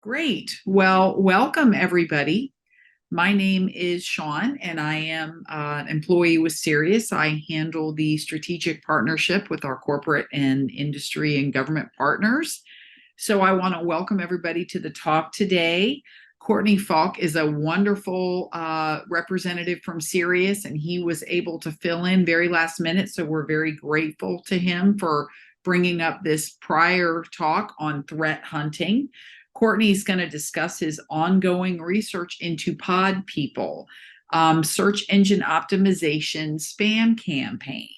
Great. Well, welcome everybody. My name is Sean, and I am an employee with CERIAS. I handle the strategic partnership with our corporate and industry and government partners. So I want to welcome everybody to the talk today. Courtney Falk is a wonderful representative from CERIAS, and he was able to fill in very last minute. So we're very grateful to him for bringing up this prior talk on threat hunting. Courtney's going to discuss his ongoing research into pod people, search engine optimization, spam campaign.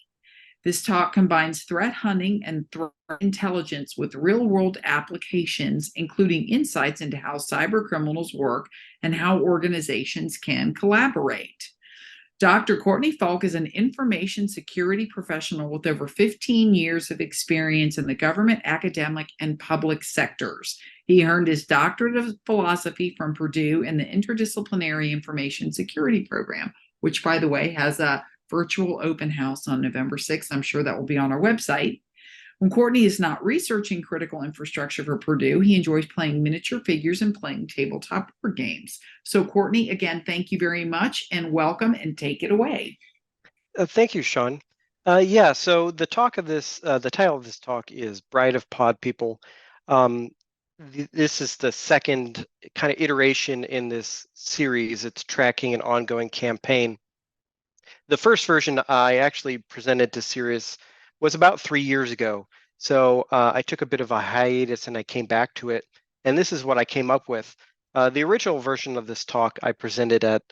This talk combines threat hunting and threat intelligence with real world applications, including insights into how cyber criminals work and how organizations can collaborate. Dr. Courtney Falk is an information security professional with over 15 years of experience in the government, academic, and public sectors. He earned his doctorate of philosophy from Purdue in the Interdisciplinary Information Security Program, which, by the way, has a virtual open house on November 6th. I'm sure that will be on our website. When Courtney is not researching critical infrastructure for Purdue, he enjoys playing miniature figures and playing tabletop board games. So, Courtney, again, thank you very much and welcome, and take it away. Thank you, Sean. So the title of this talk is Bride of Pod People. This is the second kind of iteration in this series. It's tracking an ongoing campaign. The first version I actually presented to CERIAS was about 3 years ago. So I took a bit of a hiatus and I came back to it. And this is what I came up with. The original version of this talk I presented at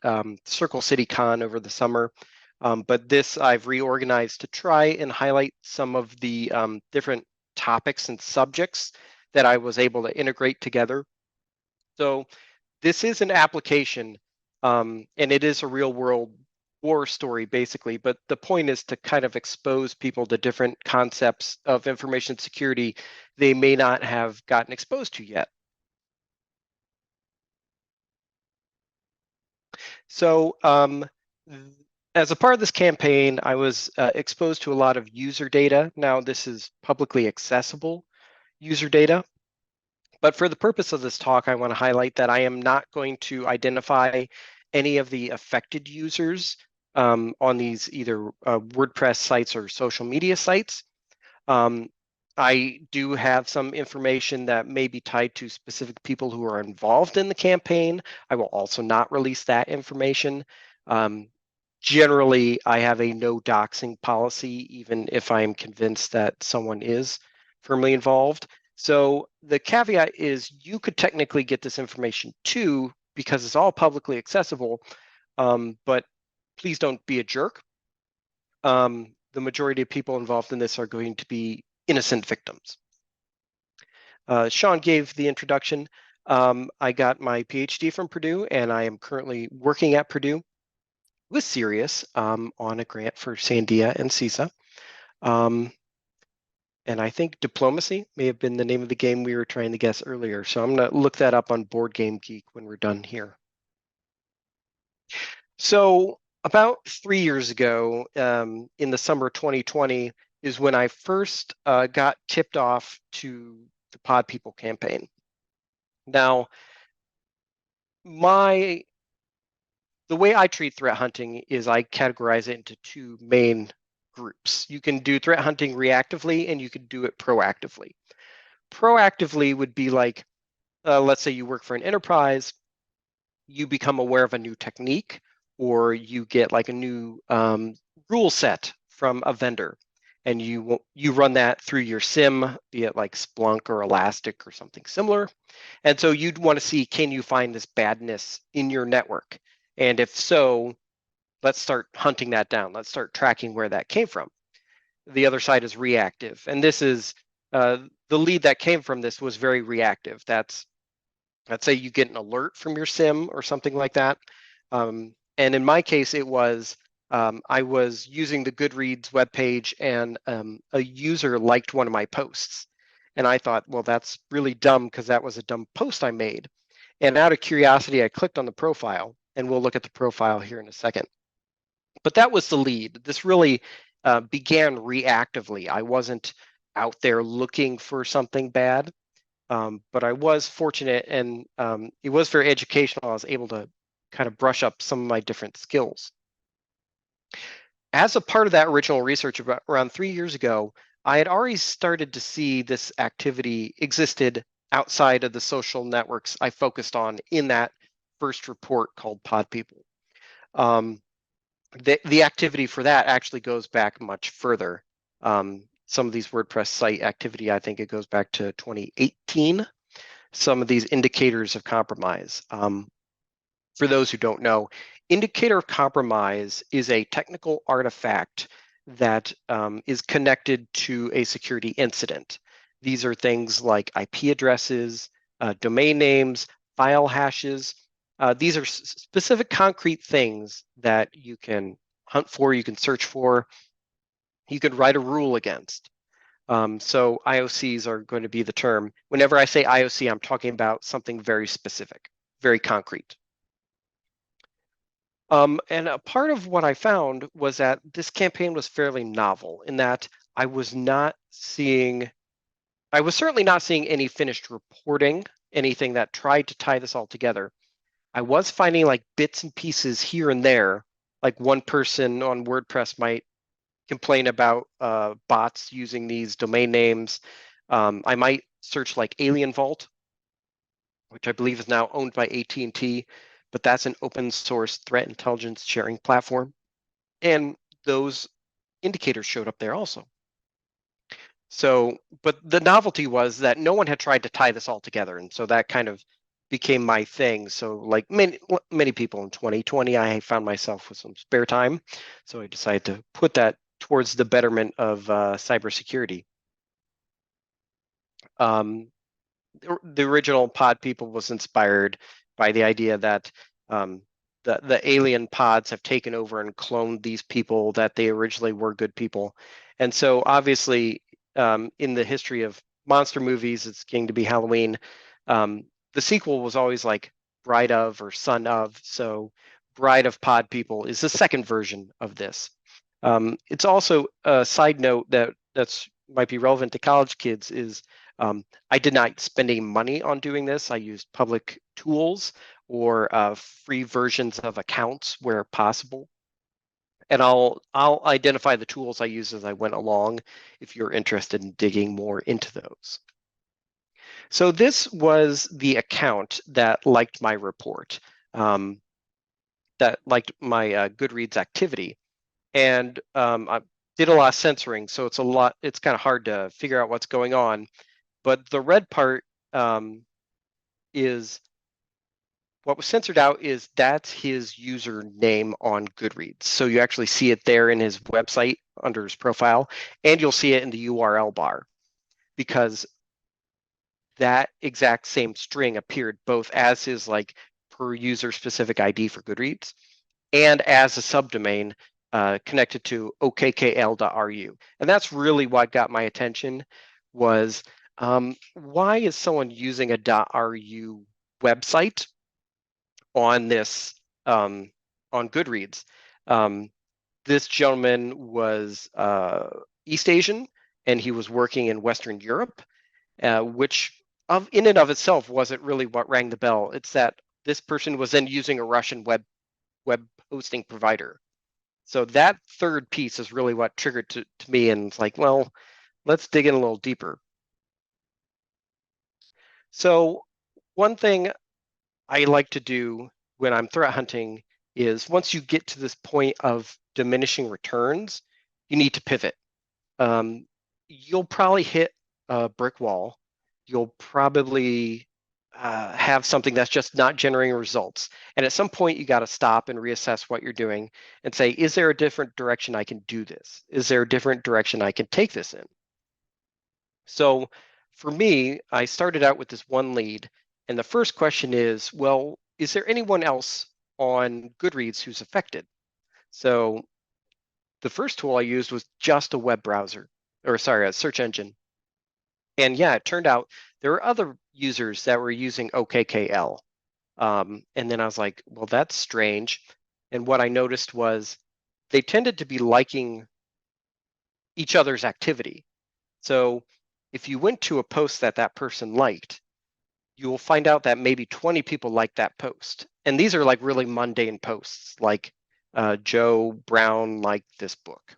Circle City Con over the summer. But this I've reorganized to try and highlight some of the different topics and subjects that I was able to integrate together. So this is an application and it is a real world war story basically, but the point is to kind of expose people to different concepts of information security they may not have gotten exposed to yet. So as a part of this campaign, I was exposed to a lot of user data. Now this is publicly accessible user data. But for the purpose of this talk, I want to highlight that I am not going to identify any of the affected users on these either WordPress sites or social media sites. I do have some information that may be tied to specific people who are involved in the campaign. I will also not release that information. Generally, I have a no doxing policy, even if I'm convinced that someone is firmly involved. So the caveat is you could technically get this information too, because it's all publicly accessible, but please don't be a jerk. The majority of people involved in this are going to be innocent victims. Sean gave the introduction. I got my PhD from Purdue, and I am currently working at Purdue with CERIAS on a grant for Sandia and CISA. And I think diplomacy may have been the name of the game we were trying to guess earlier. So I'm going to look that up on Board Game Geek when we're done here. So about 3 years ago, in the summer of 2020, is when I first got tipped off to the Pod People campaign. Now, the way I treat threat hunting is I categorize it into two main groups. You can do threat hunting reactively and you can do it proactively. Proactively would be like, let's say you work for an enterprise, you become aware of a new technique, or you get like a new rule set from a vendor, and you run that through your SIM, be it like Splunk or Elastic or something similar. And so you'd want to see, can you find this badness in your network? And if so, let's start hunting that down. Let's start tracking where that came from. The other side is reactive. And this is the lead that came from this was very reactive. Let's say you get an alert from your SIM or something like that. And in my case, it was I was using the Goodreads webpage and a user liked one of my posts. And I thought, well, that's really dumb because that was a dumb post I made. And out of curiosity, I clicked on the profile, and we'll look at the profile here in a second. But that was the lead. This really began reactively. I wasn't out there looking for something bad. but I was fortunate, and it was very educational. I was able to kind of brush up some of my different skills. As a part of that original research around 3 years ago, I had already started to see this activity existed outside of the social networks I focused on in that first report called Pod People. The activity for that actually goes back much further. Some of these WordPress site activity, I think it goes back to 2018. Some of these indicators of compromise. For those who don't know, indicator of compromise is a technical artifact that is connected to a security incident. These are things like IP addresses, domain names, file hashes. These are specific concrete things that you can hunt for, you can search for, you could write a rule against. So IOCs are going to be the term. Whenever I say IOC, I'm talking about something very specific, very concrete. And a part of what I found was that this campaign was fairly novel in that I was certainly not seeing any finished reporting, anything that tried to tie this all together. I was finding like bits and pieces here and there, like one person on WordPress might complain about bots using these domain names. I might search like Alien Vault, which I believe is now owned by AT&T, but that's an open source threat intelligence sharing platform. And those indicators showed up there also. So, but the novelty was that no one had tried to tie this all together. And so that kind of became my thing. So like many people in 2020, I found myself with some spare time. So I decided to put that towards the betterment of cybersecurity. The original Pod People was inspired by the idea that the alien pods have taken over and cloned these people, that they originally were good people. And so obviously in the history of monster movies, it's going to be Halloween. The sequel was always like Bride of or Son of. So Bride of Pod People is the second version of this. It's also a side note that's might be relevant to college kids is I did not spend any money on doing this. I used public tools or free versions of accounts where possible. And I'll identify the tools I use as I went along if you're interested in digging more into those. So this was the account that liked my report, that liked my Goodreads activity. And I did a lot of censoring, so it's kind of hard to figure out what's going on. But the red part is what was censored out is that's his username on Goodreads. So you actually see it there in his website under his profile, and you'll see it in the URL bar because that exact same string appeared both as his like per user specific ID for Goodreads and as a subdomain connected to okkl.ru. And that's really what got my attention was why is someone using a .ru website on this on Goodreads? This gentleman was East Asian, and he was working in Western Europe, which in and of itself wasn't really what rang the bell. It's that this person was then using a Russian web hosting provider. So that third piece is really what triggered to me, and it's like, well, let's dig in a little deeper. So one thing I like to do when I'm threat hunting is once you get to this point of diminishing returns, you need to pivot. You'll probably hit a brick wall. You'll probably have something that's just not generating results. And at some point, you got to stop and reassess what you're doing and say, is there a different direction I can do this? Is there a different direction I can take this in? So for me, I started out with this one lead. And the first question is, well, is there anyone else on Goodreads who's affected? So the first tool I used was just a web browser, or sorry, a search engine. And yeah, it turned out there were other users that were using OKKL. And then I was like, well, that's strange. And what I noticed was they tended to be liking each other's activity. So if you went to a post that person liked, you will find out that maybe 20 people like that post. And these are like really mundane posts, like Joe Brown liked this book.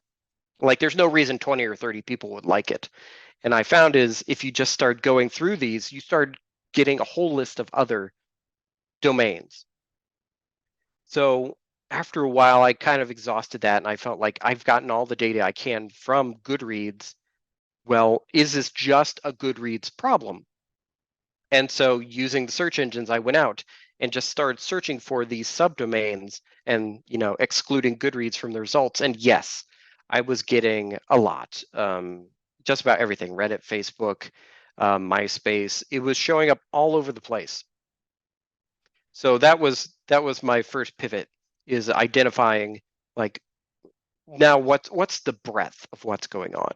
Like there's no reason 20 or 30 people would like it. And I found is if you just start going through these, you start getting a whole list of other domains. So after a while, I kind of exhausted that and I felt like I've gotten all the data I can from Goodreads. Well, is this just a Goodreads problem? And so using the search engines, I went out and just started searching for these subdomains and, excluding Goodreads from the results. And yes, I was getting a lot, just about everything, Reddit, Facebook, MySpace. It was showing up all over the place. So that was my first pivot, is identifying like now what's the breadth of what's going on.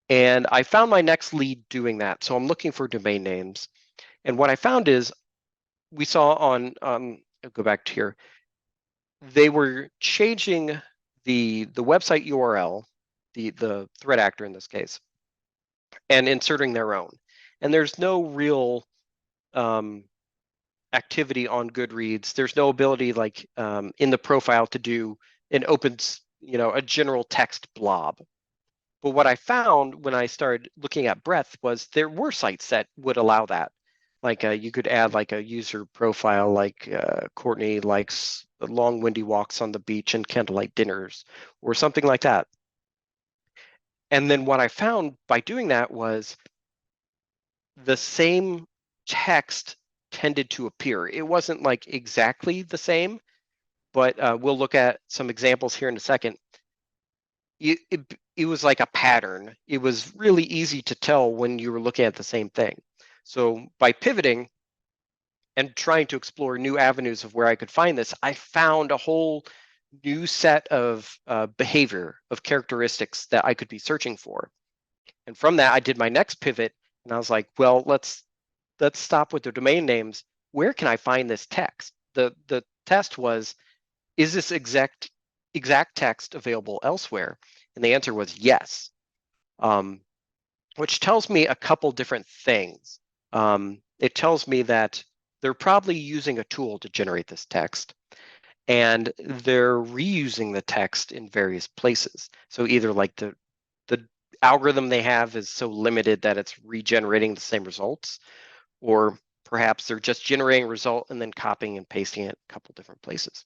And I found my next lead doing that. So I'm looking for domain names. And what I found is we saw on, I'll go back to here, they were changing the website URL, the threat actor in this case, and inserting their own. And there's no real activity on Goodreads. There's no ability like in the profile to do an open, a general text blob. But what I found when I started looking at breadth was there were sites that would allow that. Like you could add like a user profile, like Courtney likes long windy walks on the beach and candlelight dinners, or something like that. And then what I found by doing that was the same text tended to appear. It wasn't like exactly the same, but we'll look at some examples here in a second. It was like a pattern. It was really easy to tell when you were looking at the same thing. So by pivoting and trying to explore new avenues of where I could find this, I found a whole new set of behavior, of characteristics that I could be searching for. And from that, I did my next pivot, and I was like, well, let's stop with the domain names. Where can I find this text? The test was, is this exact text available elsewhere? And the answer was yes, which tells me a couple different things. It tells me that they're probably using a tool to generate this text, and they're reusing the text in various places. So either like the algorithm they have is so limited that it's regenerating the same results, or perhaps they're just generating a result and then copying and pasting it a couple different places.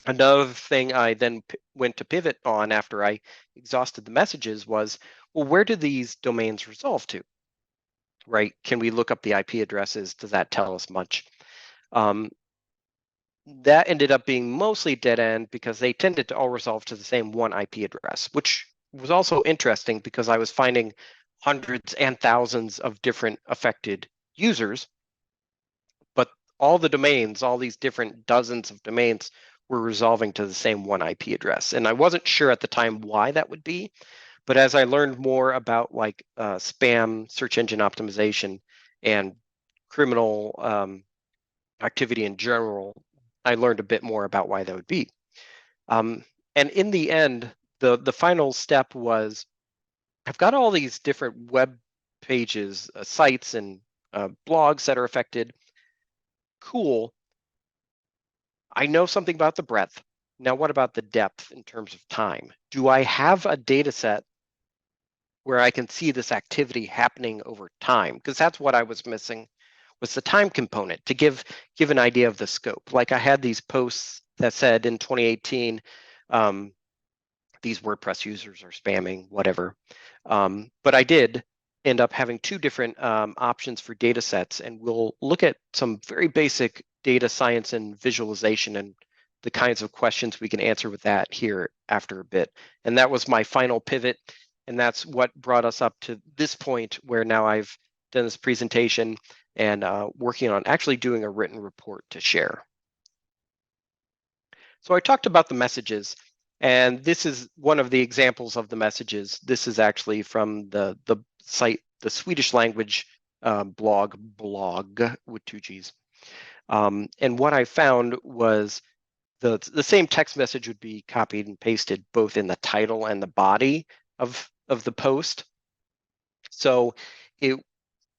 Another thing I then went to pivot on after I exhausted the messages was, well, where do these domains resolve to? Right? Can we look up the IP addresses? Does that tell us much? That ended up being mostly dead end because they tended to all resolve to the same one IP address, which was also interesting because I was finding hundreds and thousands of different affected users, but all the domains, all these different dozens of domains were resolving to the same one IP address. And I wasn't sure at the time why that would be, but as I learned more about like spam, search engine optimization, and criminal activity in general, I learned a bit more about why that would be. And in the end, the final step was, I've got all these different web pages, sites, and blogs that are affected. Cool. I know something about the breadth. Now, what about the depth in terms of time? Do I have a data set where I can see this activity happening over time? Because that's what I was missing, was the time component to give an idea of the scope. Like I had these posts that said in 2018, these WordPress users are spamming, whatever. But I did end up having two different options for data sets, and we'll look at some very basic data science and visualization and the kinds of questions we can answer with that here after a bit. And that was my final pivot, and that's what brought us up to this point where now I've done this presentation and working on actually doing a written report to share. So I talked about the messages, and this is one of the examples of the messages. This is actually from the site, the Swedish language blog with two G's. And what I found was the same text message would be copied and pasted both in the title and the body of the post. So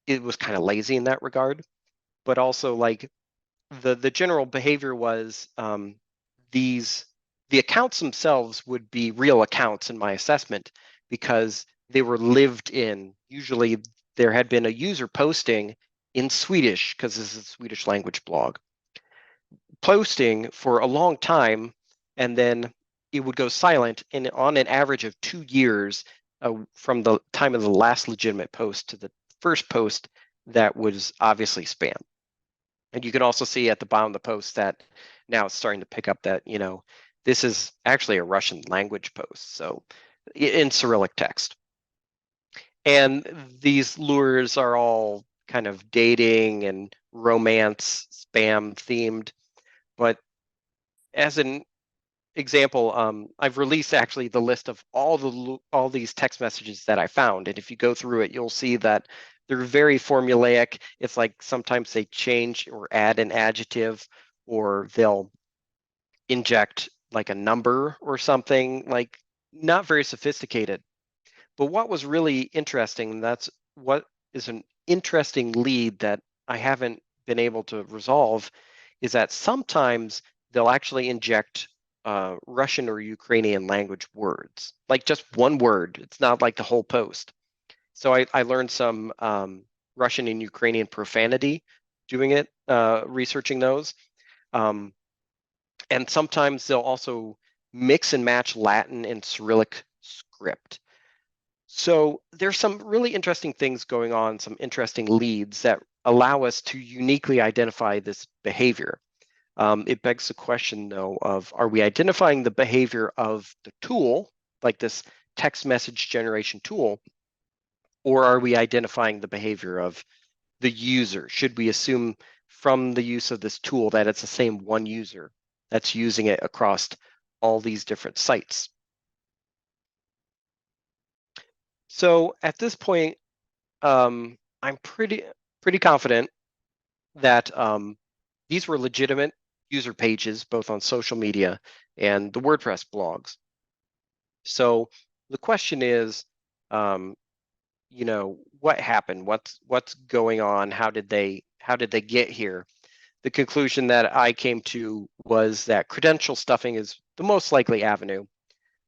it was kind of lazy in that regard. But also, like, the general behavior was these the accounts themselves would be real accounts in my assessment because they were lived in. Usually there had been a user posting in Swedish, because this is a Swedish language blog, posting for a long time, and then it would go silent. And on an average of 2 years, from the time of the last legitimate post to the first post, that was obviously spam. And you can also see at the bottom of the post that now it's starting to pick up that, this is actually a Russian language post, so in Cyrillic text. And these lures are all kind of dating and romance, spam themed. But as an example, I've released actually the list of all these text messages that I found. And if you go through it, you'll see that they're very formulaic. It's like sometimes they change or add an adjective, or they'll inject like a number or something, like not very sophisticated. But what was really interesting, that's what is an interesting lead that I haven't been able to resolve, is that sometimes they'll actually inject Russian or Ukrainian language words, like just one word. It's not like the whole post. So I learned some Russian and Ukrainian profanity doing it, researching those. And sometimes they'll also mix and match Latin and Cyrillic script. So there's some really interesting things going on, some interesting leads that allow us to uniquely identify this behavior. It begs the question, though, of are we identifying the behavior of the tool, like this text message generation tool, or are we identifying the behavior of the user? Should we assume from the use of this tool that it's the same one user that's using it across all these different sites? So at this point, I'm pretty confident that these were legitimate user pages, both on social media and the WordPress blogs. So the question is, what happened? What's going on? How did they get here? The conclusion that I came to was that credential stuffing is the most likely avenue.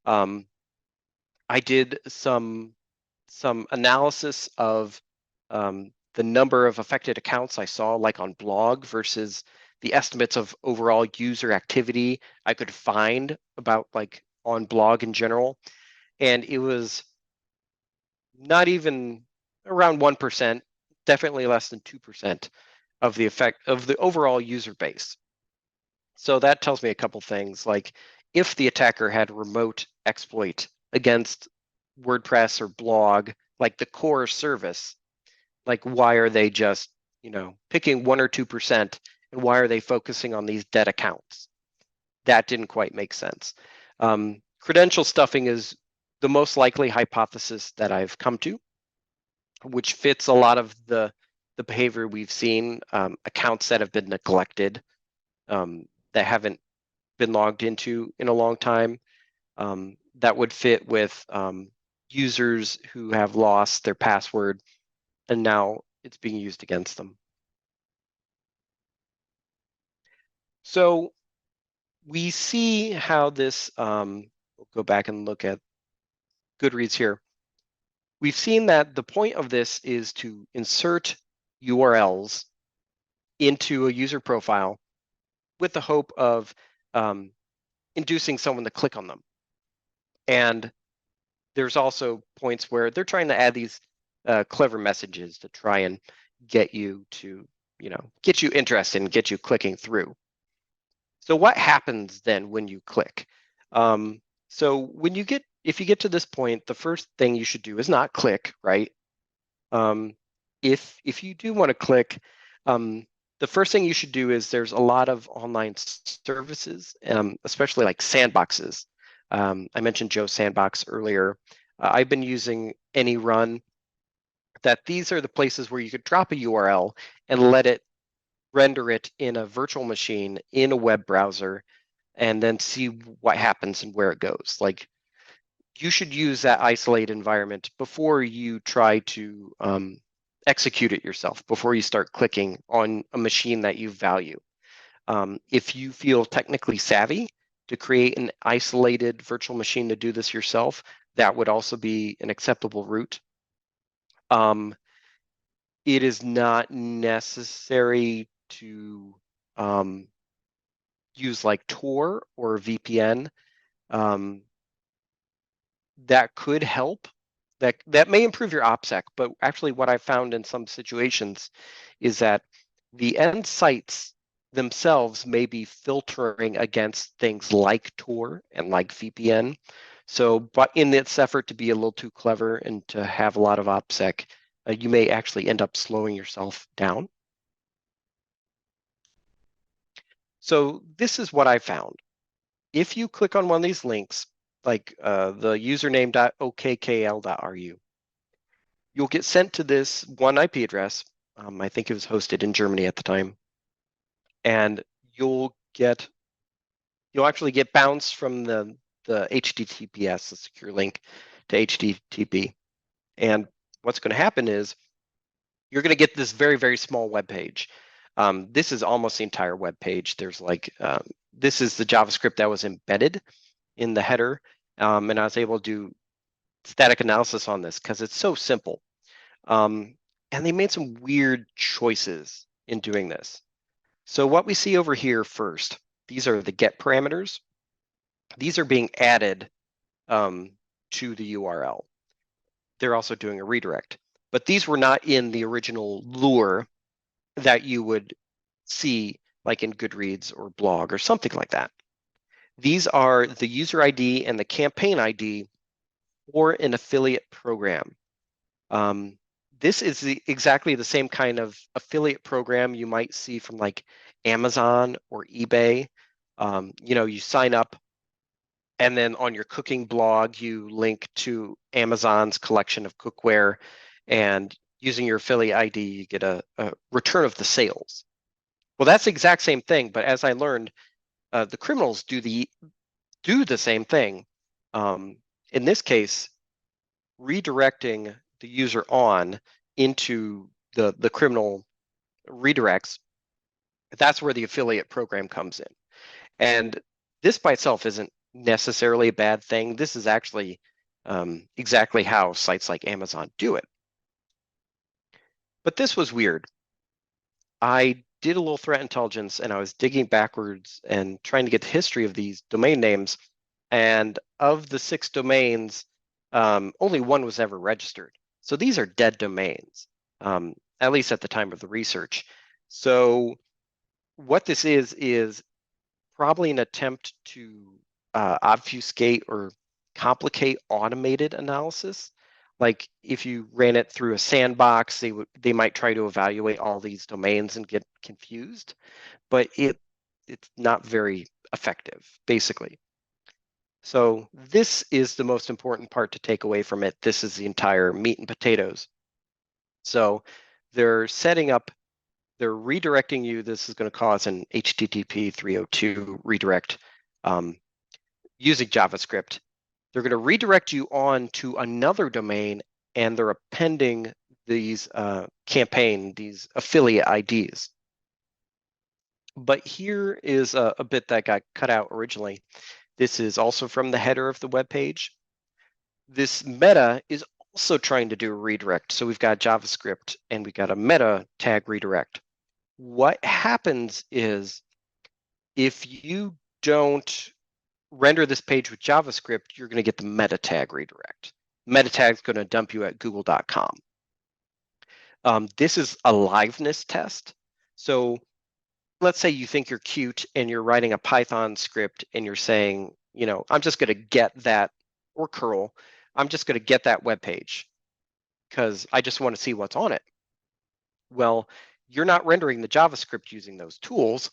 I did some analysis of the number of affected accounts I saw, like on blog, versus the estimates of overall user activity I could find about like on blog in general. And it was not even around 1%, definitely less than 2% of the effect of the overall user base. So that tells me a couple things, like if the attacker had a remote exploit against WordPress or blog, like the core service, like why are they just, picking 1 or 2%, and why are they focusing on these dead accounts? That didn't quite make sense. Credential stuffing is the most likely hypothesis that I've come to, which fits a lot of the behavior we've seen, accounts that have been neglected, that haven't been logged into in a long time. That would fit with users who have lost their password and now it's being used against them. So we see how this, we'll go back and look at Goodreads here. We've seen that the point of this is to insert URLs into a user profile with the hope of inducing someone to click on them. And there's also points where they're trying to add these clever messages to try and get you to, get you interested and get you clicking through. So what happens then when you click? So if you get to this point, the first thing you should do is not click, right? If you do want to click, the first thing you should do is there's a lot of online services, especially like sandboxes. I mentioned Joe Sandbox earlier. I've been using AnyRun. That these are the places where you could drop a URL and let it render it in a virtual machine in a web browser, and then see what happens and where it goes. Like, you should use that isolated environment before you try to execute it yourself before you start clicking on a machine that you value. If you feel technically savvy to create an isolated virtual machine to do this yourself, that would also be an acceptable route. It is not necessary to use like Tor or VPN. That could help. That may improve your OPSEC, but actually what I found in some situations is that the end sites themselves may be filtering against things like Tor and like VPN. So, but in this effort to be a little too clever and to have a lot of OPSEC, you may actually end up slowing yourself down. So this is what I found. If you click on one of these links, like the username.okkl.ru, you'll get sent to this one IP address. I think it was hosted in Germany at the time. And you'll actually get bounced from the HTTPS, the secure link, to HTTP. And what's going to happen is you're going to get this very, very small web page. This is almost the entire web page. There's like, this is the JavaScript that was embedded in the header. And I was able to do static analysis on this because it's so simple. And they made some weird choices in doing this. So what we see over here first, these are the get parameters. These are being added to the URL. They're also doing a redirect. But these were not in the original lure that you would see like in Goodreads or blog or something like that. These are the user ID and the campaign ID for an affiliate program. This is exactly the same kind of affiliate program you might see from like Amazon or eBay. You sign up and then on your cooking blog, you link to Amazon's collection of cookware, and using your affiliate ID, you get a return of the sales. Well, that's the exact same thing, but as I learned, the criminals do the same thing. In this case, redirecting the user on into the criminal redirects, that's where the affiliate program comes in. And this by itself isn't necessarily a bad thing. This is actually exactly how sites like Amazon do it. But this was weird. I did a little threat intelligence and I was digging backwards and trying to get the history of these domain names. And of the 6 domains, only 1 was ever registered. So these are dead domains, at least at the time of the research. So what this is probably an attempt to obfuscate or complicate automated analysis. Like if you ran it through a sandbox, they might try to evaluate all these domains and get confused, but it's not very effective, basically. So this is the most important part to take away from it. This is the entire meat and potatoes. So they're redirecting you. This is going to cause an HTTP 302 redirect using JavaScript. They're going to redirect you on to another domain, and they're appending these these affiliate IDs. But here is a bit that got cut out originally. This is also from the header of the web page. This meta is also trying to do a redirect. So we've got JavaScript and we've got a meta tag redirect. What happens is if you don't render this page with JavaScript, you're going to get the meta tag redirect. Meta tag is going to dump you at google.com. This is a liveness test. So let's say you think you're cute and you're writing a Python script and you're saying, I'm just going to get that, or curl, I'm just going to get that web page because I just want to see what's on it. Well, you're not rendering the JavaScript using those tools.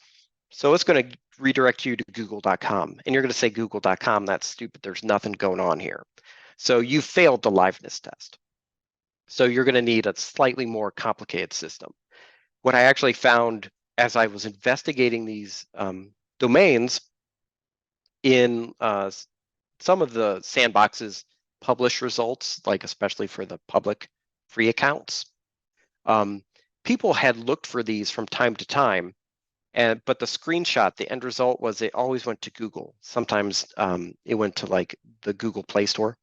So it's going to redirect you to google.com. And you're going to say google.com, that's stupid. There's nothing going on here. So you failed the liveness test. So you're going to need a slightly more complicated system. What I actually found as I was investigating these domains in some of the sandboxes publish results, like especially for the public free accounts. People had looked for these from time to time, but the screenshot, the end result was it always went to Google. Sometimes it went to like the Google Play Store.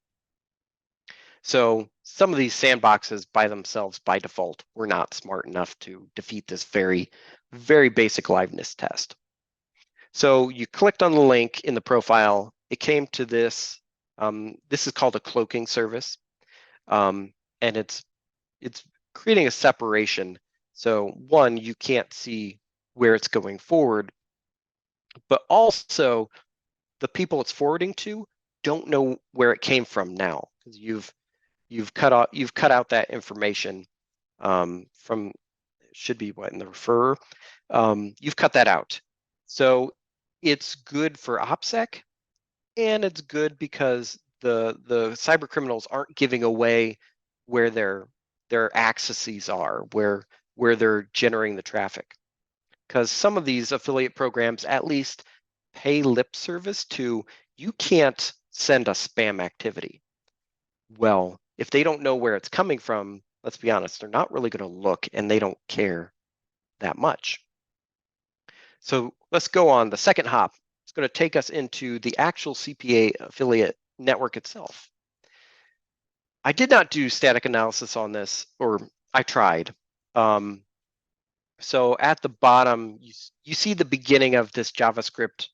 So some of these sandboxes by themselves, by default, were not smart enough to defeat this very, very basic liveness test. So you clicked on the link in the profile. It came to this. This is called a cloaking service, and it's creating a separation. So one, you can't see where it's going forward, but also the people it's forwarding to don't know where it came from now, because you've cut out that information from, should be what in the referrer. You've cut that out. So it's good for OPSEC, and it's good because the cyber criminals aren't giving away where their accesses are, where they're generating the traffic. Because some of these affiliate programs at least pay lip service to, you can't send a spam activity. Well, if they don't know where it's coming from, let's be honest, they're not really going to look, and they don't care that much. So let's go on. The second hop is going to take us into the actual CPA affiliate network itself. I did not do static analysis on this, or I tried. So at the bottom, you see the beginning of this JavaScript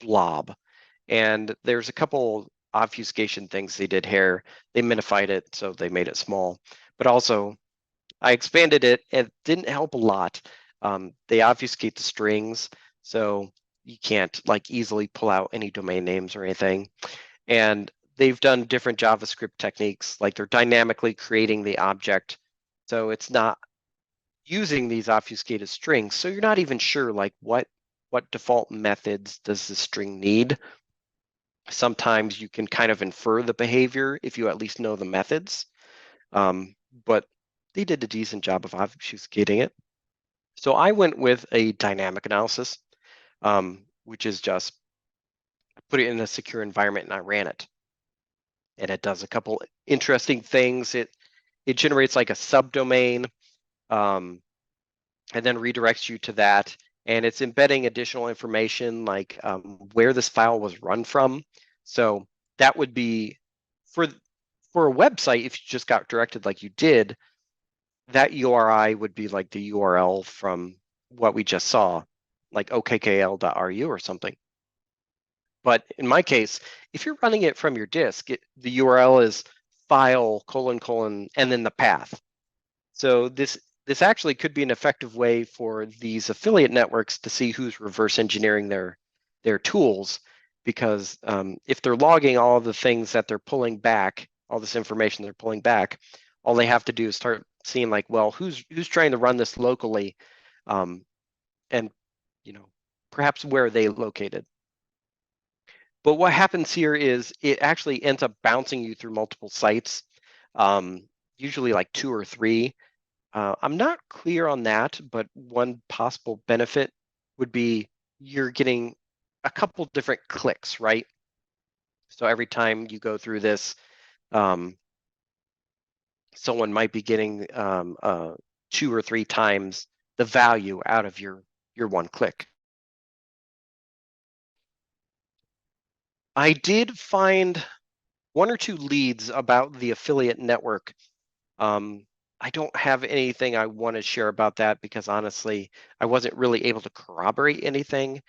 blob, and there's a couple obfuscation things they did here. They minified it, so they made it small, but also I expanded it. It didn't help a lot. They obfuscate the strings, so you can't like easily pull out any domain names or anything. And they've done different JavaScript techniques, like they're dynamically creating the object, so it's not using these obfuscated strings. So you're not even sure like what default methods does the string need. Sometimes you can kind of infer the behavior if you at least know the methods, but they did a decent job of obfuscating it. So I went with a dynamic analysis, which is just put it in a secure environment and I ran it. And it does a couple interesting things. It generates like a subdomain, and then redirects you to that. And it's embedding additional information like where this file was run from. So that would be for a website, if you just got directed like you did, that URI would be like the URL from what we just saw, like okkl.ru or something. But in my case, if you're running it from your disk, the URL is file : and then the path. So this actually could be an effective way for these affiliate networks to see who's reverse engineering their tools, because if they're logging all of the things that they're pulling back, all this information they're pulling back, all they have to do is start seeing like, well, who's trying to run this locally, and perhaps where are they located. But what happens here is it actually ends up bouncing you through multiple sites, usually like 2 or 3. I'm not clear on that, but one possible benefit would be you're getting a couple different clicks, right? So every time you go through this, someone might be getting 2 or 3 times the value out of your one click. I did find 1 or 2 leads about the affiliate network. I don't have anything I want to share about that because honestly, I wasn't really able to corroborate anything.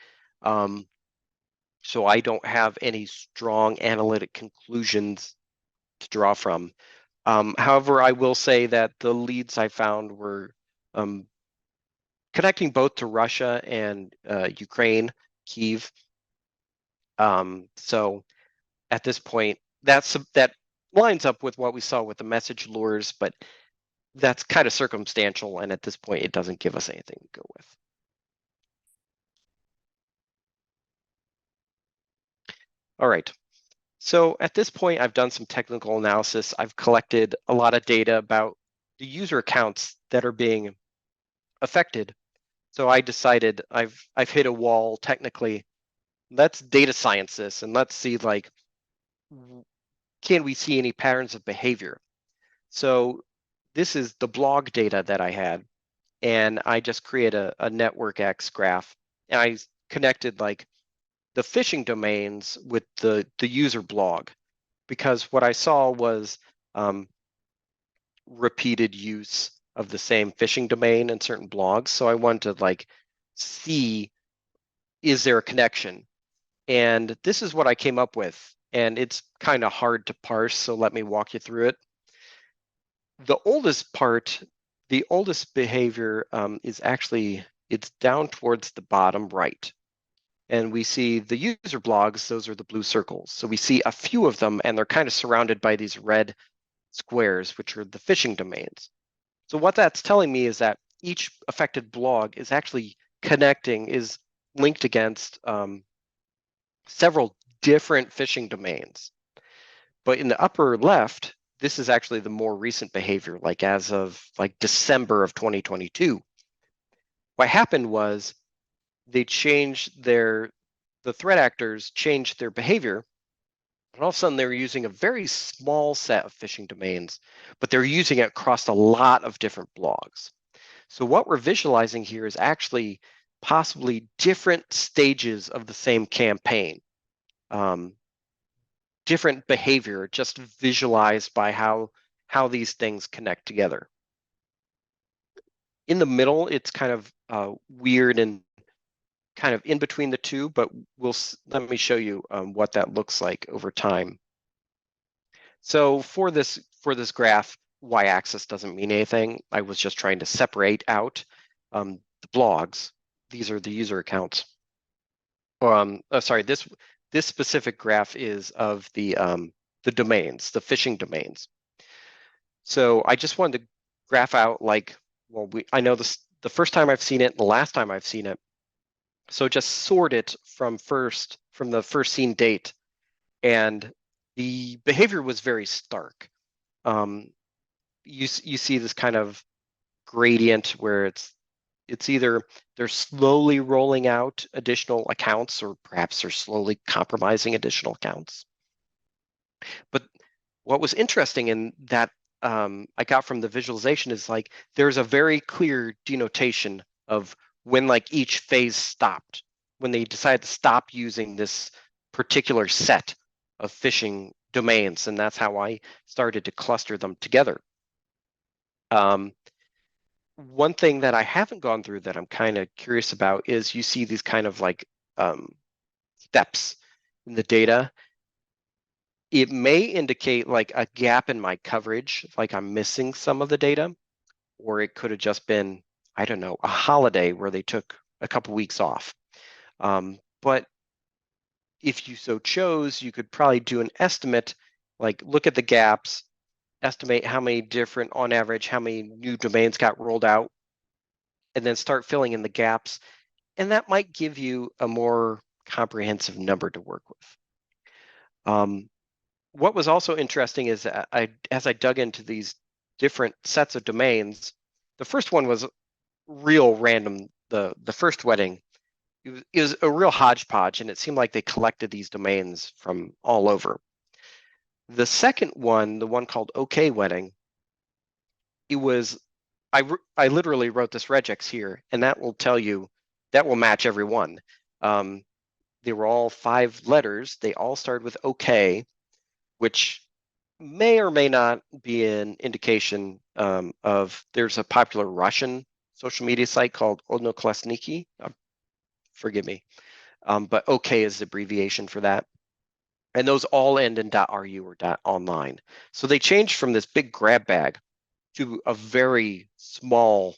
So I don't have any strong analytic conclusions to draw from. However, I will say that the leads I found were connecting both to Russia and Ukraine, Kyiv. So at this point, that lines up with what we saw with the message lures, but that's kind of circumstantial, and at this point, it doesn't give us anything to go with. All right. So at this point, I've done some technical analysis. I've collected a lot of data about the user accounts that are being affected. So I decided I've hit a wall technically. Let's data science this and let's see, like, can we see any patterns of behavior? So this is the blog data that I had, and I just create a network X graph, and I connected like the phishing domains with the user blog, because what I saw was repeated use of the same phishing domain in certain blogs. So I wanted to like see, is there a connection? And this is what I came up with. And it's kind of hard to parse, so let me walk you through it. The oldest part, the oldest behavior is actually, it's down towards the bottom right. And we see the user blogs, those are the blue circles. So we see a few of them, and they're kind of surrounded by these red squares, which are the phishing domains. So what that's telling me is that each affected blog is actually connecting, is linked against several different phishing domains. But in the upper left, this is actually the more recent behavior, like as of like December of 2022. What happened was they changed the threat actors changed their behavior, and all of a sudden they were using a very small set of phishing domains, but they're using it across a lot of different blogs. So what we're visualizing here is actually possibly different stages of the same campaign, different behavior, just visualized by how these things connect together. In the middle, it's kind of weird and kind of in between the two, but let me show you what that looks like over time. So for this graph, y-axis doesn't mean anything. I was just trying to separate out the blogs. These are the user accounts. Sorry, this specific graph is of the domains, the phishing domains. So I just wanted to graph out like, well, I know this the first time I've seen it and the last time I've seen it. So just sort it from the first seen date, and the behavior was very stark. You see this kind of gradient where it's either they're slowly rolling out additional accounts, or perhaps they're slowly compromising additional accounts. But what was interesting in that I got from the visualization is like there's a very clear denotation of when like each phase stopped, when they decided to stop using this particular set of phishing domains, and that's how I started to cluster them together. One thing that I haven't gone through that I'm kind of curious about is you see these kind of like steps in the data. It may indicate like a gap in my coverage, like I'm missing some of the data, or it could have just been, I don't know, a holiday where they took a couple weeks off. But if you so chose, you could probably do an estimate, like look at the gaps, estimate how many different, on average, how many new domains got rolled out, and then start filling in the gaps. And that might give you a more comprehensive number to work with. What was also interesting is as I dug into these different sets of domains, the first one was real random. The first wedding, it was a real hodgepodge, and it seemed like they collected these domains from all over. The second one, the one called OK Wedding, it was, I literally wrote this regex here, and that will tell you, that will match every one. They were all 5 letters. They all started with OK, which may or may not be an indication of, there's a popular Russian social media site called Odnoklassniki. Forgive me, but OK is the abbreviation for that. And those all end in .ru or .online. So they changed from this big grab bag to a very small,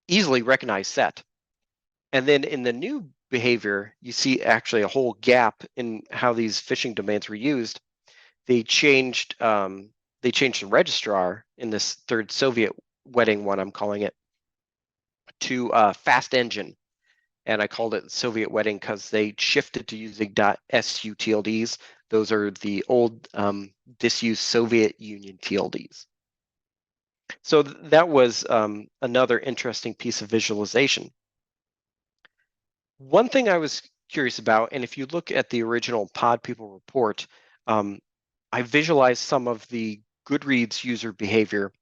easily recognized set. And then in the new behavior, you see actually a whole gap in how these phishing domains were used. They changed the registrar in this third Soviet wedding one, I'm calling it, to Fast Engine. And I called it Soviet wedding because they shifted to using .su TLDs. Those are the old disused Soviet Union TLDs. So that was another interesting piece of visualization. One thing I was curious about, and if you look at the original Pod People report, I visualized some of the Goodreads user behavior,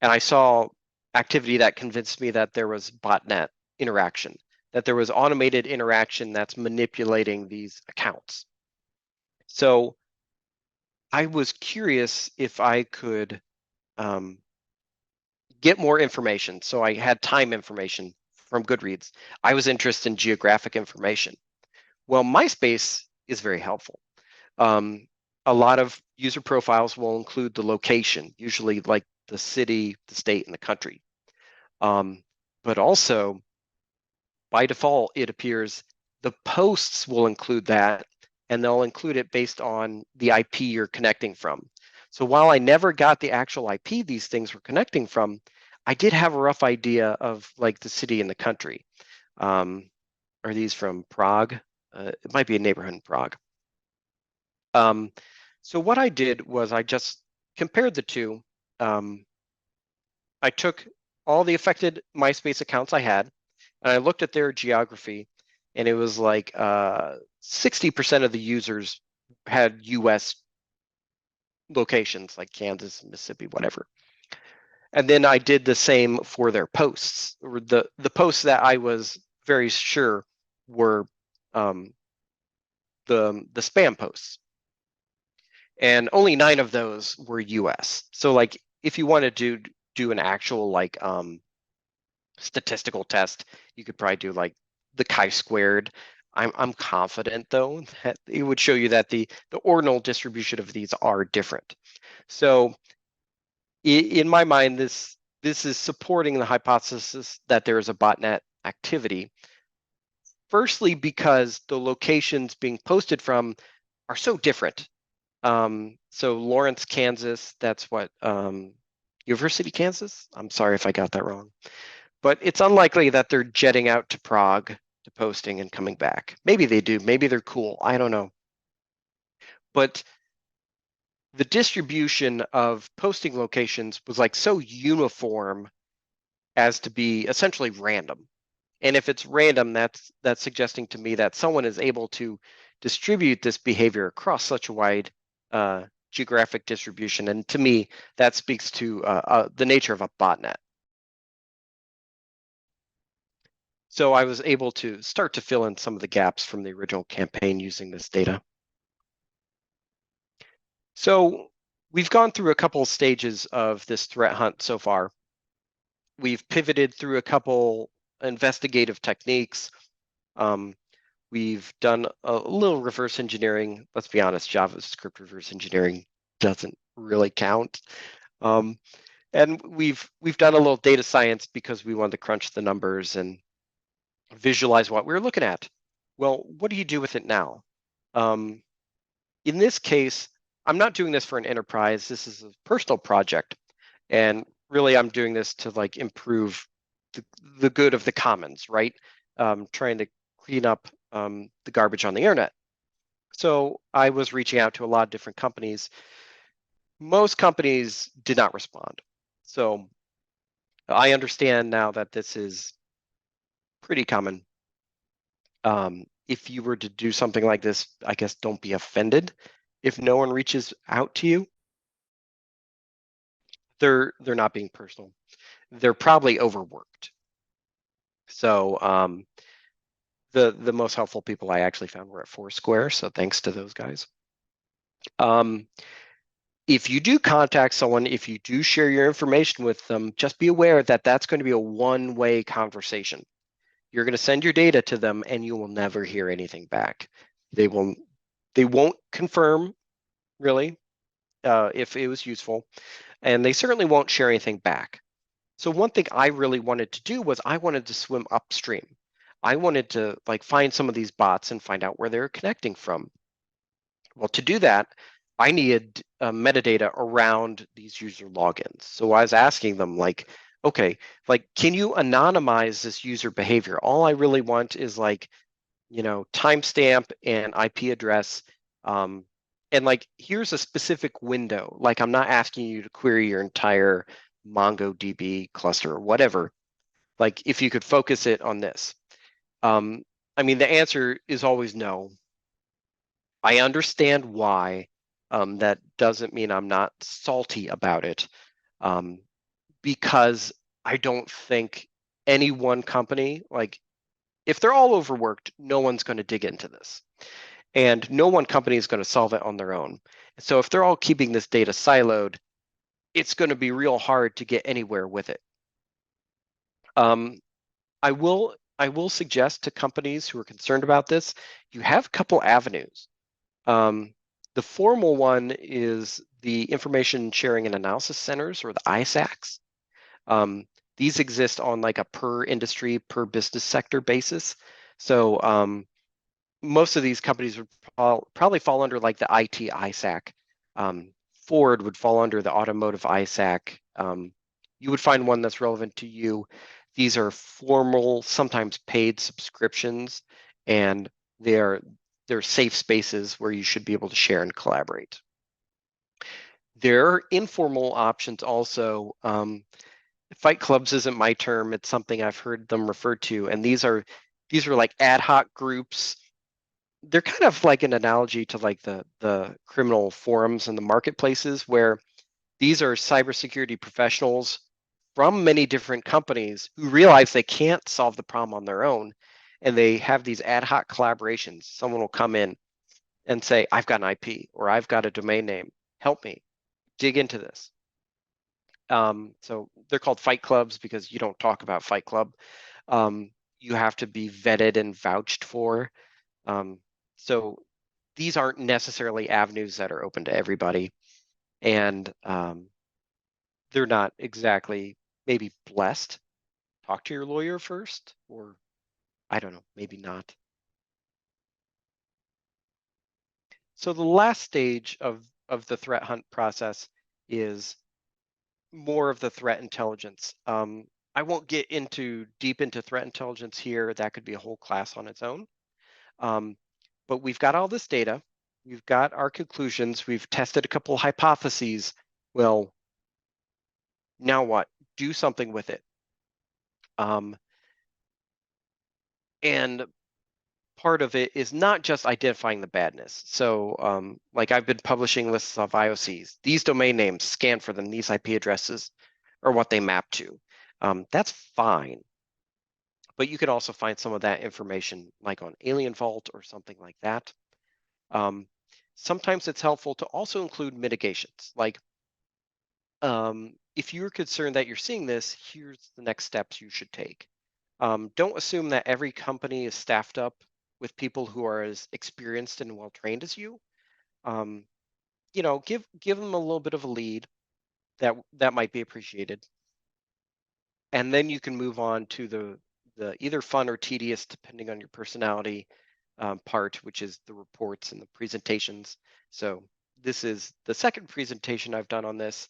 And I saw activity that convinced me that there was botnet interaction, that there was automated interaction that's manipulating these accounts. So I was curious if I could get more information. So I had time information from Goodreads. I was interested in geographic information. Well, MySpace is very helpful. A lot of user profiles will include the location, usually like the city, the state, and the country. But also, by default, it appears the posts will include that, and they'll include it based on the IP you're connecting from. So while I never got the actual IP these things were connecting from, I did have a rough idea of like the city and the country. Are these from Prague? It might be a neighborhood in Prague. So what I did was I just compared the two. I took all the affected MySpace accounts I had, and I looked at their geography, and it was like 60% of the users had US locations like Kansas, Mississippi, whatever. And then I did the same for their posts, or the posts that I was very sure were the spam posts. And only 9 of those were US. So like if you wanted to do an actual like statistical test, you could probably do like the chi-squared. I'm confident though that it would show you that the ordinal distribution of these are different. So in my mind, this is supporting the hypothesis that there is a botnet activity. Firstly, because the locations being posted from are so different. So Lawrence, Kansas, that's what University, Kansas? I'm sorry if I got that wrong. But it's unlikely that they're jetting out to Prague to posting and coming back. Maybe they do. Maybe they're cool. I don't know. But the distribution of posting locations was like so uniform as to be essentially random. And if it's random, that's suggesting to me that someone is able to distribute this behavior across such a wide geographic distribution. And to me, that speaks to the nature of a botnet. So I was able to start to fill in some of the gaps from the original campaign using this data. So we've gone through a couple of stages of this threat hunt so far. We've pivoted through a couple investigative techniques. We've done a little reverse engineering. Let's be honest, JavaScript reverse engineering doesn't really count. And we've done a little data science because we wanted to crunch the numbers and visualize what we were looking at. Well, what do you do with it now? In this case, I'm not doing this for an enterprise. This is a personal project. And really, I'm doing this to like improve the good of the commons, right? Trying to clean up the garbage on the internet. So I was reaching out to a lot of different companies. Most companies did not respond. So I understand now that this is pretty common. If you were to do something like this, I guess don't be offended if no one reaches out to you. They're not being personal. They're probably overworked. So the most helpful people I actually found were at Foursquare. So thanks to those guys. If you do contact someone, if you do share your information with them, just be aware that that's going to be a one-way conversation. You're going to send your data to them and you will never hear anything back. They won't confirm really if it was useful, and they certainly won't share anything back. So one thing I really wanted to do was I wanted to swim upstream. I wanted to like find some of these bots and find out where they're connecting from. Well, to do that, I needed metadata around these user logins. So I was asking them like, okay, like, can you anonymize this user behavior? All I really want is like, timestamp and IP address. And like, here's a specific window. Like, I'm not asking you to query your entire MongoDB cluster or whatever. Like, if you could focus it on this. I mean, the answer is always no. I understand why. That doesn't mean I'm not salty about it. because I don't think any one company, like if they're all overworked, no one's going to dig into this. And no one company is going to solve it on their own. So if they're all keeping this data siloed, it's going to be real hard to get anywhere with it. I will suggest to companies who are concerned about this, you have a couple avenues. The formal one is the Information Sharing and Analysis Centers, or the ISACs. These exist on like a per industry, per business sector basis. So most of these companies would probably fall under like the IT ISAC. Ford would fall under the automotive ISAC. You would find one that's relevant to you. These are formal, sometimes paid subscriptions, and they're safe spaces where you should be able to share and collaborate. There are informal options also. Fight clubs isn't my term; it's something I've heard them referred to, and these are like ad hoc groups. They're kind of like an analogy to like the criminal forums and the marketplaces, where these are cybersecurity professionals from many different companies who realize they can't solve the problem on their own, and they have these ad hoc collaborations. Someone will come in and say, I've got an IP or I've got a domain name, help me dig into this. So they're called fight clubs because you don't talk about Fight Club. You have to be vetted and vouched for. So these aren't necessarily avenues that are open to everybody, and they're not exactly maybe blessed. Talk to your lawyer first, or I don't know, maybe not. So the last stage of the threat hunt process is more of the threat intelligence. I won't get deep into threat intelligence here. That could be a whole class on its own. But we've got all this data. We've got our conclusions. We've tested a couple of hypotheses. Well, now what? Do something with it. And part of it is not just identifying the badness. So like I've been publishing lists of IOCs. These domain names, scan for them. These IP addresses are what they map to. That's fine. But you could also find some of that information like on Alien Vault or something like that. Sometimes it's helpful to also include mitigations. Like if you're concerned that you're seeing this, here's the next steps you should take. Don't assume that every company is staffed up with people who are as experienced and well trained as you. Give them a little bit of a lead that might be appreciated, and then you can move on to the either fun or tedious, depending on your personality, part, which is the reports and the presentations. So this is the second presentation I've done on this.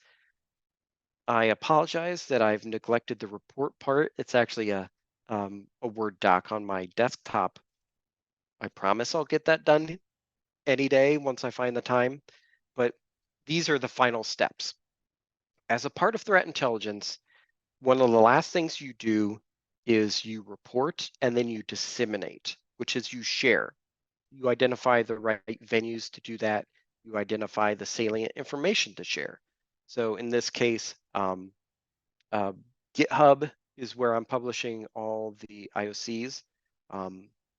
I apologize that I've neglected the report part. It's actually a Word doc on my desktop. I promise I'll get that done any day once I find the time. But these are the final steps. As a part of threat intelligence, one of the last things you do is you report and then you disseminate, which is you share. You identify the right venues to do that. You identify the salient information to share. So in this case, GitHub is where I'm publishing all the IOCs.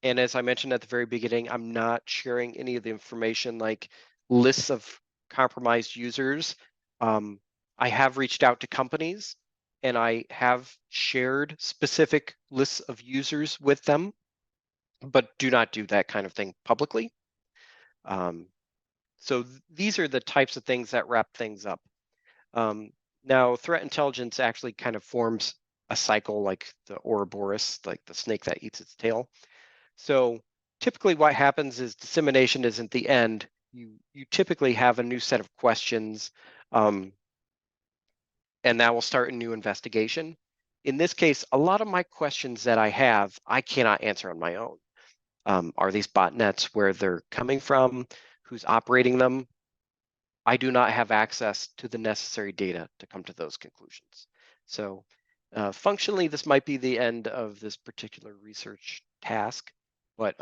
And as I mentioned at the very beginning, I'm not sharing any of the information like lists of compromised users. I have reached out to companies and I have shared specific lists of users with them, but do not do that kind of thing publicly. So these are the types of things that wrap things up. Now, threat intelligence actually kind of forms a cycle like the Ouroboros, like the snake that eats its tail. So typically what happens is dissemination isn't the end. You typically have a new set of questions, and that will start a new investigation. In this case, a lot of my questions that I have, I cannot answer on my own. Are these botnets, where they're coming from, who's operating them? I do not have access to the necessary data to come to those conclusions. So functionally, this might be the end of this particular research task, but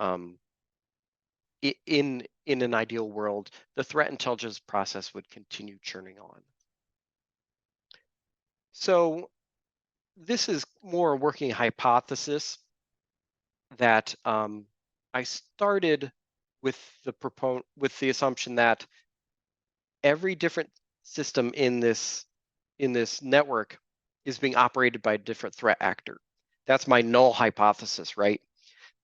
in an ideal world, the threat intelligence process would continue churning on. So this is more a working hypothesis that I started with with the assumption that every different system in this network is being operated by a different threat actor. That's my null hypothesis, right?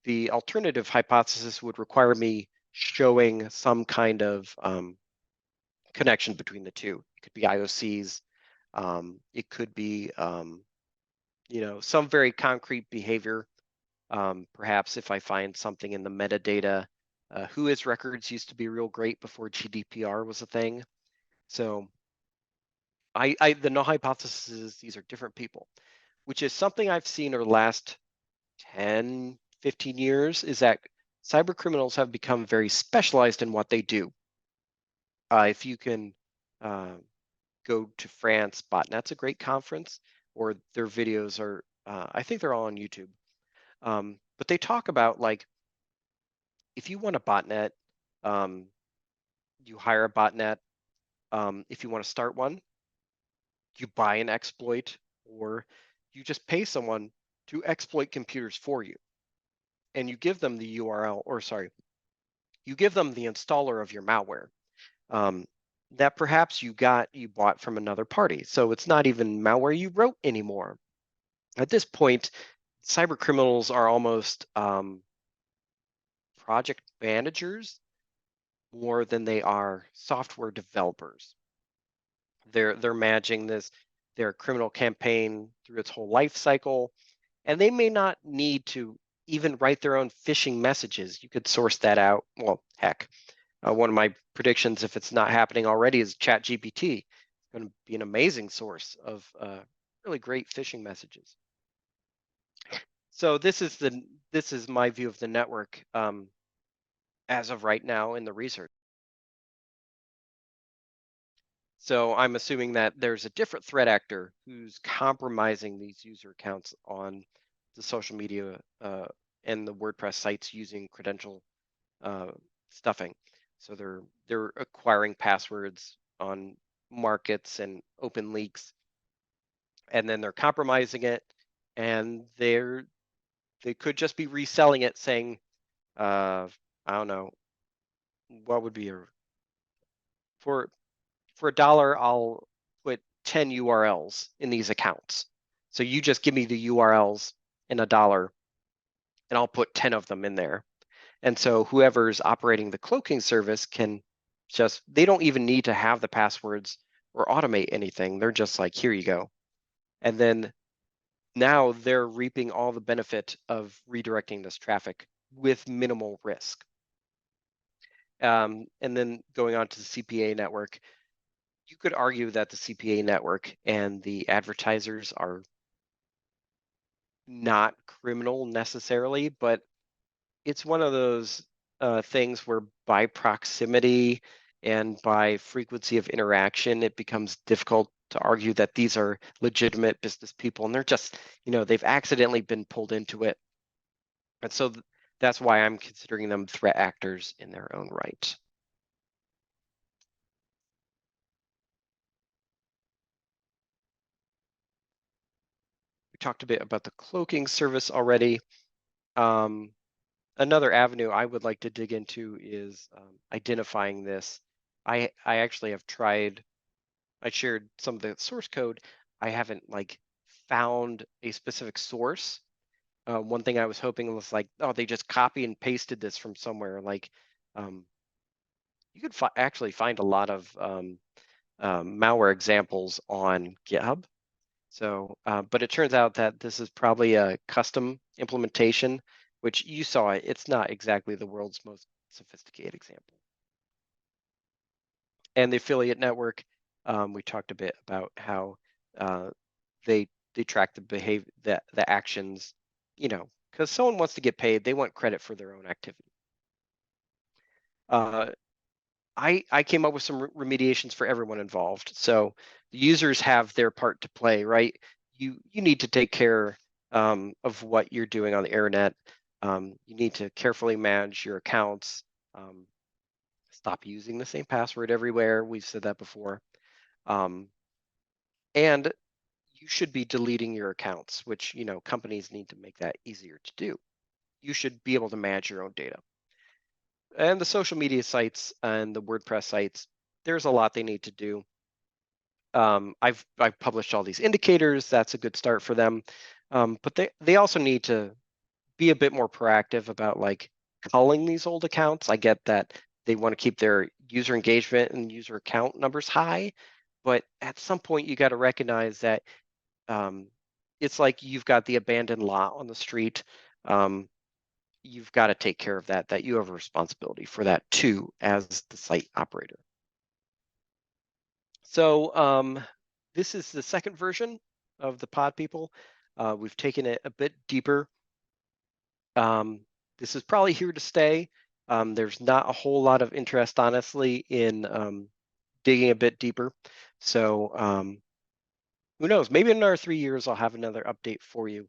The alternative hypothesis would require me showing some kind of connection between the two. It could be IOCs. It could be, some very concrete behavior. Perhaps if I find something in the metadata, WHOIS records used to be real great before GDPR was a thing. So the null hypothesis is these are different people, which is something I've seen over the last 10, 15 years, is that cyber criminals have become very specialized in what they do. If you can uh, go to France, Botnet's a great conference, or their videos are, I think they're all on YouTube. But they talk about, like, if you want a botnet, um, you hire a botnet. If you want to start one, you buy an exploit, or you just pay someone to exploit computers for you. And you give them the URL, or sorry, you give them the installer of your malware. That perhaps you bought from another party. So it's not even malware you wrote anymore. At this point, cyber criminals are almost project managers more than they are software developers. They're managing their criminal campaign through its whole life cycle, and they may not need to even write their own phishing messages. You could source that out. Well, heck, one of my predictions, if it's not happening already, is ChatGPT. It's going to be an amazing source of really great phishing messages. So this is my view of the network as of right now in the research. So I'm assuming that there's a different threat actor who's compromising these user accounts on the social media and the WordPress sites using credential uh, stuffing. So they're acquiring passwords on markets and open leaks, and then they're compromising it, and they could just be reselling it, saying, I don't know, what would be for for $1, I'll put 10 URLs in these accounts. So you just give me the URLs in $1, and I'll put 10 of them in there. And so whoever's operating the cloaking service can they don't even need to have the passwords or automate anything. They're just like, here you go. And then now they're reaping all the benefit of redirecting this traffic with minimal risk. And then going on to the CPA network, you could argue that the CPA network and the advertisers are not criminal necessarily, but it's one of those things where by proximity and by frequency of interaction, it becomes difficult to argue that these are legitimate business people, and they're just, they've accidentally been pulled into it. And so that's why I'm considering them threat actors in their own right. We talked a bit about the cloaking service already. Another avenue I would like to dig into is identifying this. I actually have tried. I shared some of the source code. I haven't found a specific source. One thing I was hoping was oh, they just copy and pasted this from somewhere. You could actually find a lot of malware examples on GitHub. So, but it turns out that this is probably a custom implementation, which you saw it. It's not exactly the world's most sophisticated example. And the affiliate network, we talked a bit about how they track the behavior, the actions, because someone wants to get paid, they want credit for their own activity. I came up with some remediations for everyone involved. So the users have their part to play, right? You need to take care of what you're doing on the internet. You need to carefully manage your accounts. Stop using the same password everywhere. We've said that before. And you should be deleting your accounts, which, companies need to make that easier to do. You should be able to manage your own data. And the social media sites and the WordPress sites, there's a lot they need to do. I've published all these indicators. That's a good start for them. But they also need to be a bit more proactive about like culling these old accounts. I get that they want to keep their user engagement and user account numbers high, but at some point you got to recognize that it's like you've got the abandoned lot on the street. You've got to take care of that you have a responsibility for that too as the site operator. So this is the second version of the pod people. We've taken it a bit deeper. This is probably here to stay. There's not a whole lot of interest, honestly, in digging a bit deeper. So who knows? Maybe in another 3 years, I'll have another update for you.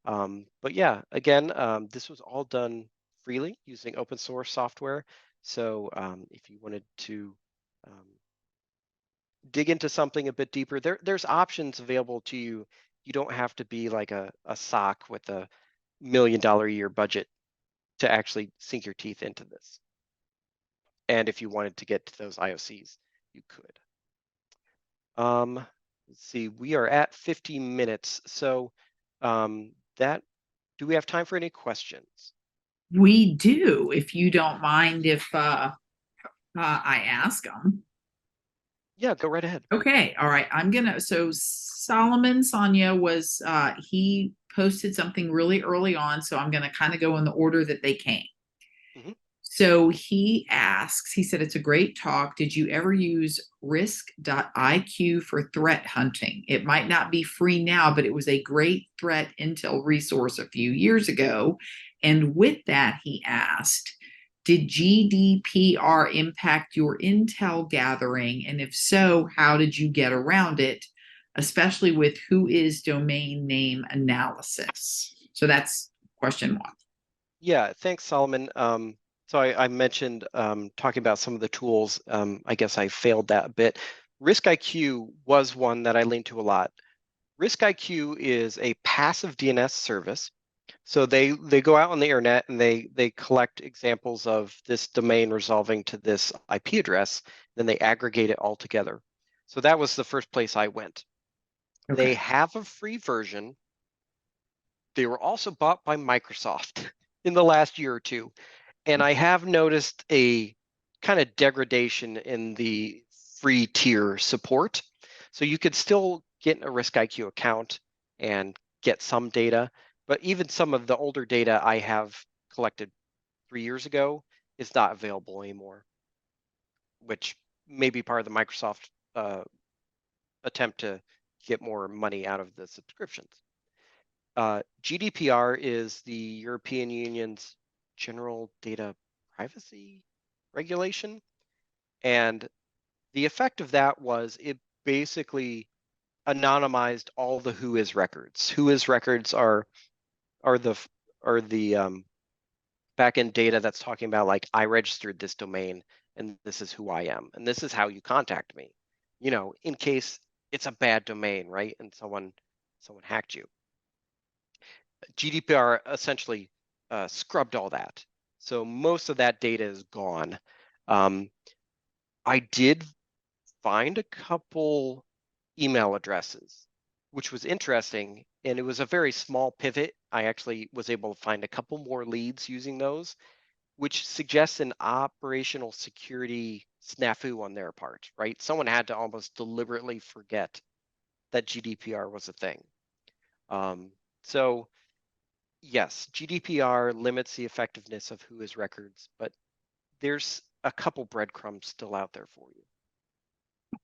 But yeah, again, this was all done freely using open source software. So if you wanted to dig into something a bit deeper, there's options available to you. You don't have to be like a SOC with a $1 million a year budget to actually sink your teeth into this. And if you wanted to get to those IOCs, you could. Let's see, we are at 50 minutes. So do we have time for any questions? We do, if you don't mind if I ask them. Yeah, go right ahead. Okay, all right. So Solomon Sonia was he posted something really early on, so I'm gonna kind of go in the order that they came. Mhm. So he asks, he said, it's a great talk. Did you ever use risk.iq for threat hunting? It might not be free now, but it was a great threat intel resource a few years ago. And with that, he asked, did GDPR impact your intel gathering? And if so, how did you get around it, especially with who is domain name analysis? So that's question one. Yeah, thanks, Solomon. So I mentioned talking about some of the tools. I guess I failed that a bit. RiskIQ was one that I leaned to a lot. RiskIQ is a passive DNS service. So they go out on the internet and they collect examples of this domain resolving to this IP address, then they aggregate it all together. So that was the first place I went. Okay. They have a free version. They were also bought by Microsoft in the last year or two. And I have noticed a kind of degradation in the free tier support. So you could still get a RiskIQ account and get some data, but even some of the older data I have collected 3 years ago is not available anymore, which may be part of the Microsoft attempt to get more money out of the subscriptions. GDPR is the European Union's General Data Privacy Regulation. And the effect of that was it basically anonymized all the whois records. Whois records are the backend data that's talking about like I registered this domain and this is who I am and this is how you contact me. In case it's a bad domain, right? And someone hacked you. GDPR essentially scrubbed all that. So most of that data is gone. I did find a couple email addresses, which was interesting. And it was a very small pivot. I actually was able to find a couple more leads using those, which suggests an operational security snafu on their part, right? Someone had to almost deliberately forget that GDPR was a thing. So yes, GDPR limits the effectiveness of whois records, but there's a couple breadcrumbs still out there for you.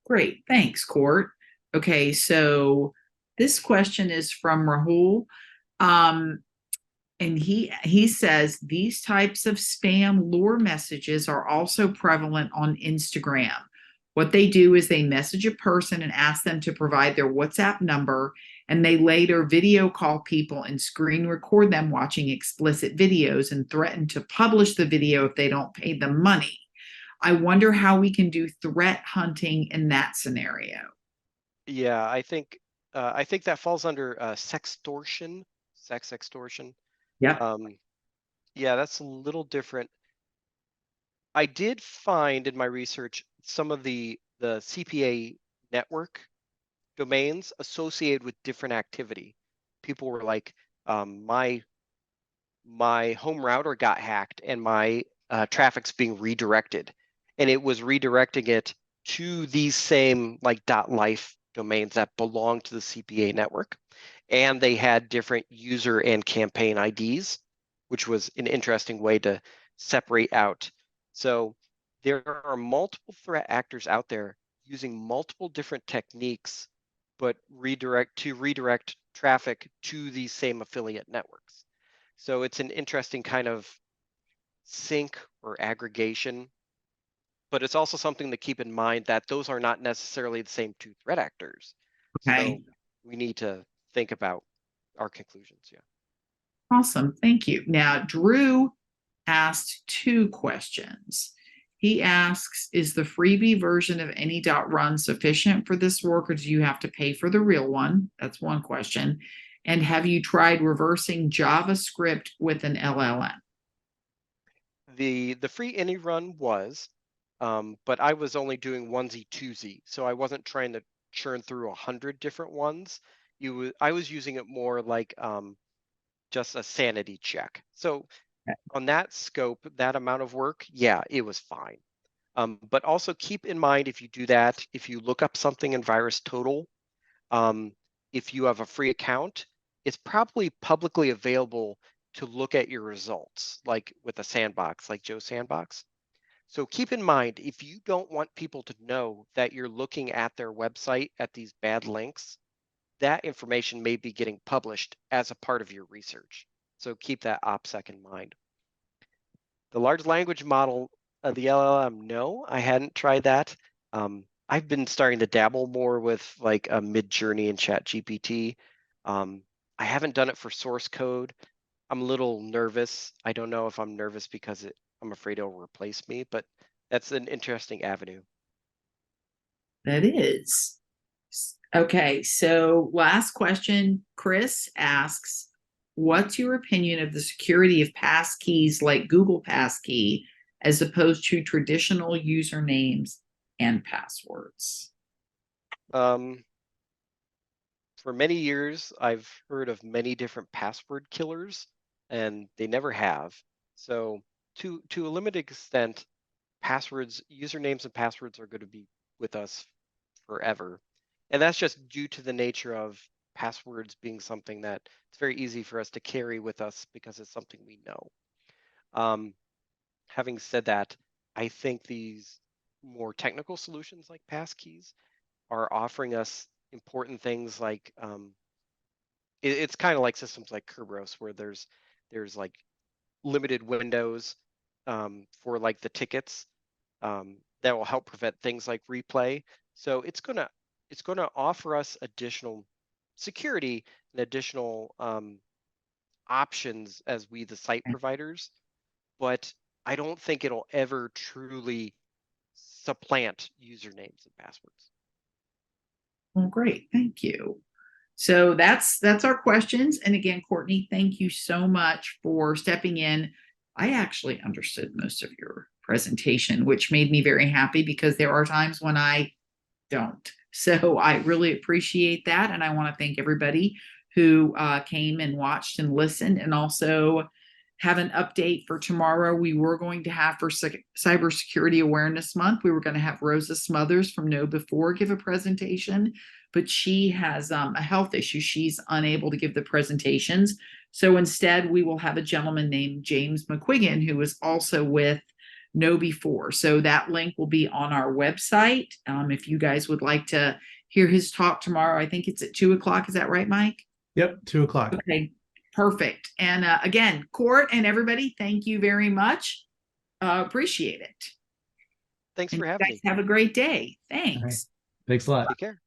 Great. Thanks, Court. Okay, so this question is from Rahul. And he says these types of spam lure messages are also prevalent on Instagram. What they do is they message a person and ask them to provide their WhatsApp number, and they later video call people and screen record them watching explicit videos and threaten to publish the video if they don't pay them money. I wonder how we can do threat hunting in that scenario. Yeah, I think I think that falls under sextortion, sex extortion. Yep. Yeah, that's a little different. I did find in my research some of the CPA network domains associated with different activity. People were like, my home router got hacked and my traffic's being redirected, and it was redirecting it to these same like .life domains that belong to the CPA network, and they had different user and campaign IDs, which was an interesting way to separate out. So there are multiple threat actors out there using multiple different techniques, but redirect traffic to these same affiliate networks. So it's an interesting kind of sync or aggregation, but it's also something to keep in mind that those are not necessarily the same two threat actors. So Okay. we need to think about our conclusions. Yeah. Awesome. Thank you. Now, Drew asked two questions. He asks, is the freebie version of any.run sufficient for this work, or do you have to pay for the real one? That's one question. And have you tried reversing JavaScript with an LLM? The free any run was, but I was only doing onesie twosie, so I wasn't trying to churn through 100 different ones. I was using it more like just a sanity check. So on that scope, that amount of work, yeah, it was fine. But also keep in mind, if you do that, if you look up something in VirusTotal, if you have a free account, it's probably publicly available to look at your results, like with a sandbox, like Joe's Sandbox. So keep in mind, if you don't want people to know that you're looking at their website at these bad links, that information may be getting published as a part of your research. So keep that OPSEC in mind. The large language model, the LLM, no, I hadn't tried that. I've been starting to dabble more with like a Midjourney and ChatGPT. I haven't done it for source code. I'm a little nervous. I don't know if I'm nervous because I'm afraid it'll replace me, but that's an interesting avenue. That is. Okay, so last question. Chris asks, what's your opinion of the security of passkeys like Google Passkey as opposed to traditional usernames and passwords? Um, for many years, I've heard of many different password killers, and they never have. So to a limited extent, usernames and passwords are going to be with us forever. And that's just due to the nature of passwords being something that it's very easy for us to carry with us because it's something we know. Having said that, I think these more technical solutions like passkeys are offering us important things like it's kind of like systems like Kerberos where there's like limited windows for like the tickets that will help prevent things like replay. So it's gonna offer us additional security and additional options as we the site providers, but I don't think it'll ever truly supplant usernames and passwords. Well, great. Thank you. So that's our questions. And again, Courtney, thank you so much for stepping in. I actually understood most of your presentation, which made me very happy because there are times when I don't. So I really appreciate that. And I want to thank everybody who came and watched and listened, and also have an update for tomorrow. We were going to have for Cybersecurity Awareness Month, we were going to have Rosa Smothers from Know Before give a presentation, but she has a health issue. She's unable to give the presentations. So instead, we will have a gentleman named James McQuiggan, who is also with Know Before. So that link will be on our website. If you guys would like to hear his talk tomorrow, I think it's at 2:00. Is that right, Mike? Yep, 2:00. Okay, perfect. And again, Court and everybody, thank you very much. Appreciate it. Thanks And for you having guys me. have a great day. All right. Thanks. Thanks a lot. Take care.